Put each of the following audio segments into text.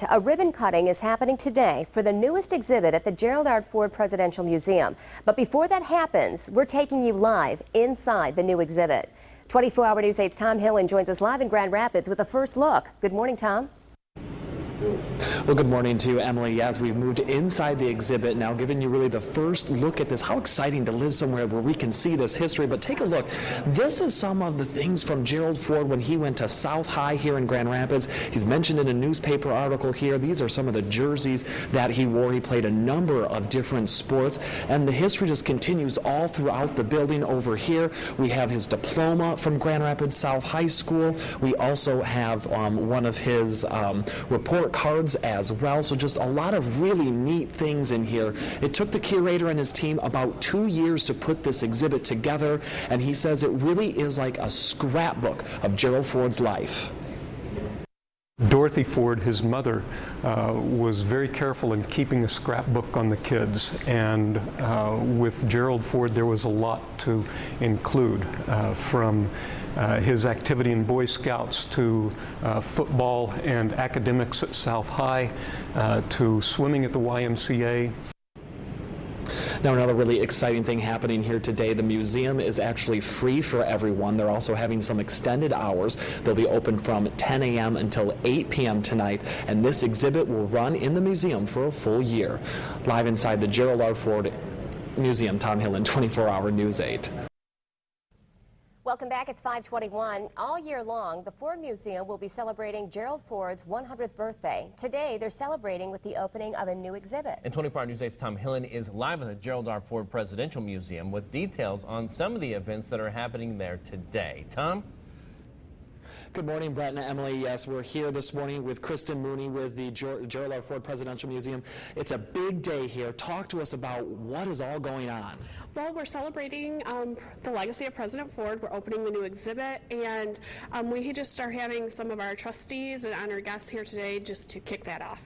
tonight. A ribbon cutting is happening today for the newest exhibit at the Gerald R. Ford Presidential Museum. But before that happens, we're taking you live inside the new exhibit. 24-Hour News 8's Tom Hillen joins us live in Grand Rapids with a first look. Good morning, Tom. Well, good morning to you, Emily. Yes, we've moved inside the exhibit now, giving you really the first look at this. How exciting to live somewhere where we can see this history. But take a look. This is some of the things from Gerald Ford when he went to South High here in Grand Rapids. He's mentioned in a newspaper article here. These are some of the jerseys that he wore. He played a number of different sports, and the history just continues all throughout the building. Over here, we have his diploma from Grand Rapids South High School. We also have one of his report cards as well. So just a lot of really neat things in here. It took the curator and his team about 2 years to put this exhibit together, and he says it really is like a scrapbook of Gerald Ford's life. Dorothy Ford, his mother, was very careful in keeping a scrapbook on the kids, and with Gerald Ford there was a lot to include, from his activity in Boy Scouts to football and academics at South High to swimming at the YMCA. Now, another really exciting thing happening here today, the museum is actually free for everyone. They're also having some extended hours. They'll be open from 10 a.m. until 8 p.m. tonight, and this exhibit will run in the museum for a full year. Live inside the Gerald R. Ford Museum, Tom Hillen, 24-Hour News 8. Welcome back. It's 5:21. All year long, the Ford Museum will be celebrating Gerald Ford's 100th birthday. Today, they're celebrating with the opening of a new exhibit. And 24-Hour News 8's Tom Hillen is live at the Gerald R. Ford Presidential Museum with details on some of the events that are happening there today. Tom? Good morning, Brett and Emily. Yes, we're here this morning with Kristen Mooney with the Gerald R. Ford Presidential Museum. It's a big day here. Talk to us about what is all going on. Well, we're celebrating the legacy of President Ford. We're opening the new exhibit, and we just are having some of our trustees and honored guests here today just to kick that off.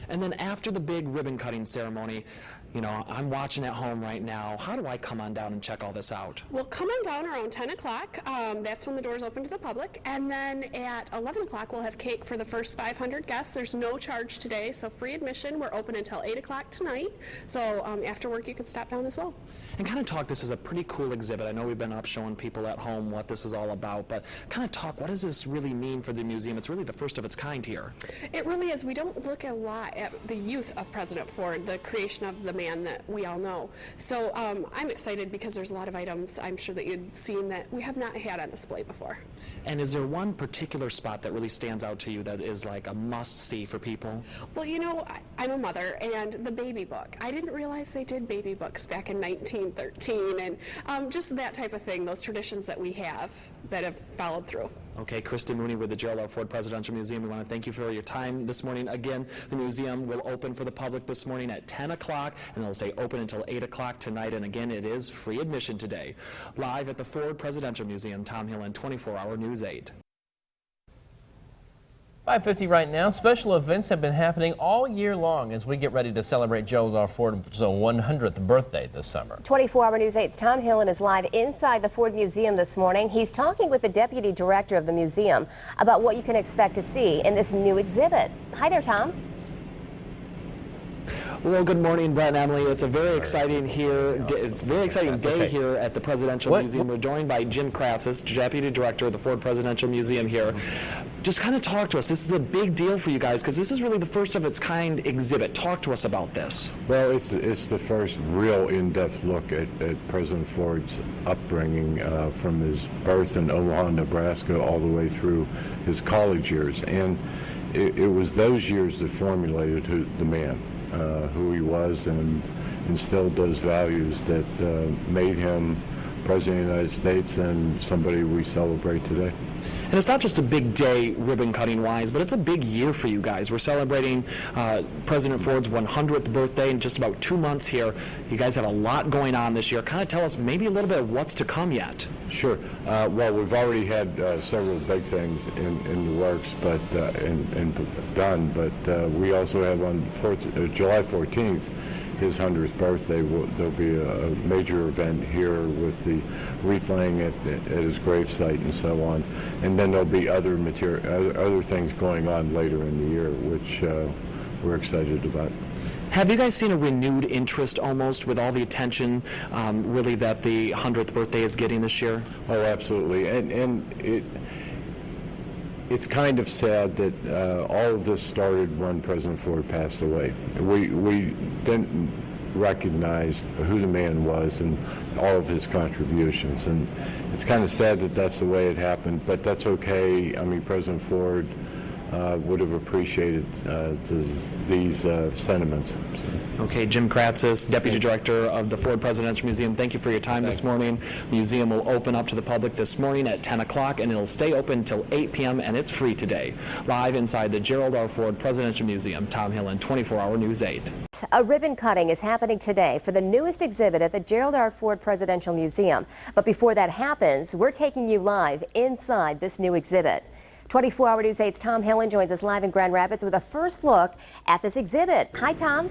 And then after the big ribbon cutting ceremony, you know, I'm watching at home right now. How do I come on down and check all this out? Well, come on down around 10 o'clock. That's when the doors open to the public. And then at 11 o'clock, we'll have cake for the first 500 guests. There's no charge today, so free admission. We're open until 8 o'clock tonight. So after work, you can stop down as well. And kind of talk, this is a pretty cool exhibit. I know we've been up showing people at home what this is all about, but kind of talk, what does this really mean for the museum? It's really the first of its kind here. It really is. We don't look a lot at the youth of President Ford, the creation of the man that we all know. So I'm excited because there's a lot of items I'm sure that you'd seen that we have not had on display before. And is there one particular spot that really stands out to you that is like a must-see for people? Well, you know, I'm a mother, and the baby book. I didn't realize they did baby books back in 1913, and just that type of thing, those traditions that we have that have followed through. Okay, Kristen Mooney with the Gerald R. Ford Presidential Museum. We want to thank you for your time this morning. Again, the museum will open for the public this morning at 10 o'clock, and it'll stay open until 8 o'clock tonight. And again, it is free admission today. Live at the Ford Presidential Museum, Tom Hillen, 24-Hour News 8. 5:50 right now. Special events have been happening all year long as we get ready to celebrate Gerald R. Ford's 100th birthday this summer. 24-Hour News 8's Tom Hillen is live inside the Ford Museum this morning. He's talking with the deputy director of the museum about what you can expect to see in this new exhibit. Hi there, Tom. Well, good morning, Brett and Emily. It's a very exciting day here at the Presidential Museum. We're joined by Jim Kratz, Deputy Director of the Ford Presidential Museum here. Just kind of talk to us. This is a big deal for you guys because this is really the first of its kind exhibit. Talk to us about this. Well, it's the first real in-depth look at President Ford's upbringing from his birth in Omaha, Nebraska, all the way through his college years. And it was those years that formulated the man. Who he was, and instilled those values that made him President of the United States and somebody we celebrate today. And it's not just a big day ribbon cutting wise, but it's a big year for you guys. We're celebrating President Ford's 100th birthday in just about 2 months here. You guys have a lot going on this year. Kind of tell us maybe a little bit of what's to come yet. Sure. Well, we've already had several big things in the works, but and done. But we also have on July 14th his 100th birthday, there'll be a major event here with the wreath laying at his gravesite and so on. And then there'll be other things going on later in the year, which we're excited about. Have you guys seen a renewed interest almost with all the attention really that the 100th birthday is getting this year? Oh, absolutely. And it's kind of sad that all of this started when President Ford passed away. We didn't recognize who the man was and all of his contributions. And it's kind of sad that that's the way it happened, but that's okay. I mean, President Ford would have appreciated these sentiments. Okay, Jim Kratzis, Deputy Director of the Ford Presidential Museum, thank you for your time this morning. The museum will open up to the public this morning at 10 o'clock, and it'll stay open until 8 p.m., and it's free today. Live inside the Gerald R. Ford Presidential Museum, Tom Hillen, 24-hour News 8. A ribbon cutting is happening today for the newest exhibit at the Gerald R. Ford Presidential Museum. But before that happens, we're taking you live inside this new exhibit. 24-hour News 8's Tom Hillen joins us live in Grand Rapids with a first look at this exhibit. Hi, Tom.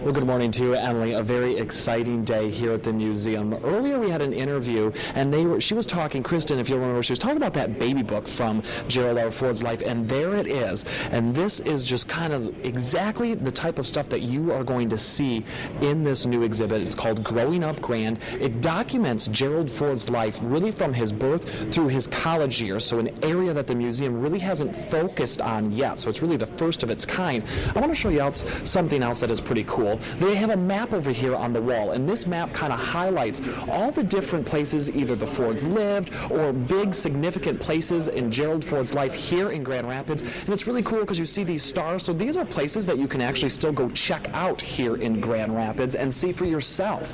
Well, good morning to you, Emily. A very exciting day here at the museum. Earlier we had an interview, and she was talking, Kristen, if you'll remember, she was talking about that baby book from Gerald R. Ford's life, and there it is. And this is just kind of exactly the type of stuff that you are going to see in this new exhibit. It's called Growing Up Grand. It documents Gerald Ford's life really from his birth through his college years, so an area that the museum really hasn't focused on yet. So it's really the first of its kind. I want to show you something else that is pretty cool. They have a map over here on the wall, and this map kind of highlights all the different places either the Fords lived or big significant places in Gerald Ford's life here in Grand Rapids. And it's really cool because you see these stars. So these are places that you can actually still go check out here in Grand Rapids and see for yourself.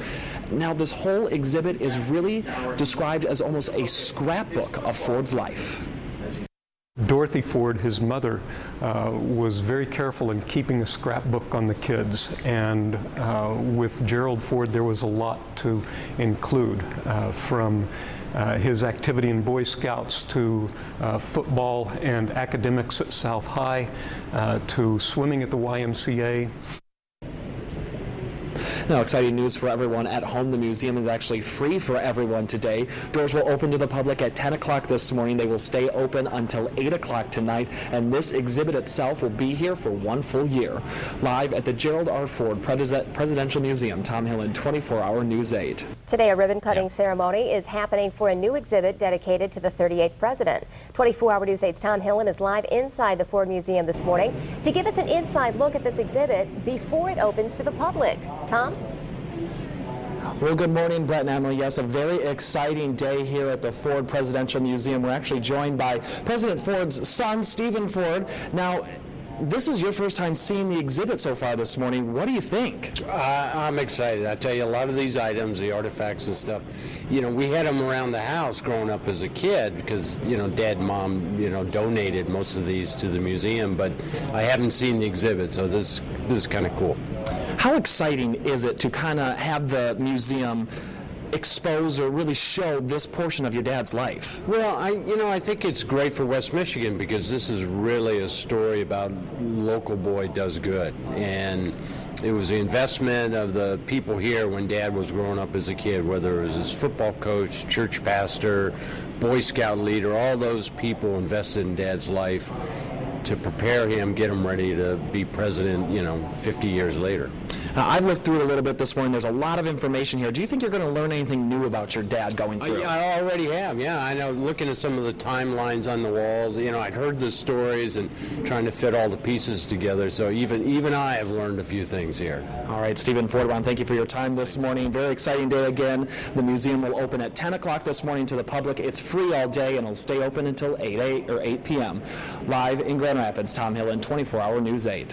Now, this whole exhibit is really described as almost a scrapbook of Ford's life. Dorothy Ford, his mother, was very careful in keeping a scrapbook on the kids, and with Gerald Ford there was a lot to include, from his activity in Boy Scouts to football and academics at South High to swimming at the YMCA. Now, exciting news for everyone at home. The museum is actually free for everyone today. Doors will open to the public at 10 o'clock this morning. They will stay open until 8 o'clock tonight, and this exhibit itself will be here for 1 full year. Live at the Gerald R. Ford Presidential Museum, Tom Hillen, 24-hour News 8. Today, a ribbon-cutting ceremony is happening for a new exhibit dedicated to the 38th president. 24-hour News 8's Tom Hillen is live inside the Ford Museum this morning to give us an inside look at this exhibit before it opens to the public. Tom? Well, good morning, Brett and Emily. Yes, a very exciting day here at the Ford Presidential Museum. We're actually joined by President Ford's son, Stephen Ford. Now, this is your first time seeing the exhibit so far this morning. What do you think? I'm excited. I tell you, a lot of these items, the artifacts and stuff, you know, we had them around the house growing up as a kid because, you know, Dad and Mom, you know, donated most of these to the museum, but I hadn't seen the exhibit, so this is kind of cool. How exciting is it to kind of have the museum expose or really show this portion of your dad's life? Well, I think it's great for West Michigan because this is really a story about local boy does good, and it was the investment of the people here when Dad was growing up as a kid, whether it was his football coach, church pastor, Boy Scout leader, all those people invested in Dad's life to prepare him, get him ready to be president, 50 years later. I looked through it a little bit this morning. There's a lot of information here. Do you think you're going to learn anything new about your dad going through? Yeah, I already have. Yeah, I know. Looking at some of the timelines on the walls, I'd heard the stories and trying to fit all the pieces together. So even I have learned a few things here. All right, Stephen Ford, thank you for your time this morning. Very exciting day again. The museum will open at 10 o'clock this morning to the public. It's free all day, and it'll stay open until 8 p.m. Live in Grand Rapids, Tom Hillen, 24-hour News 8.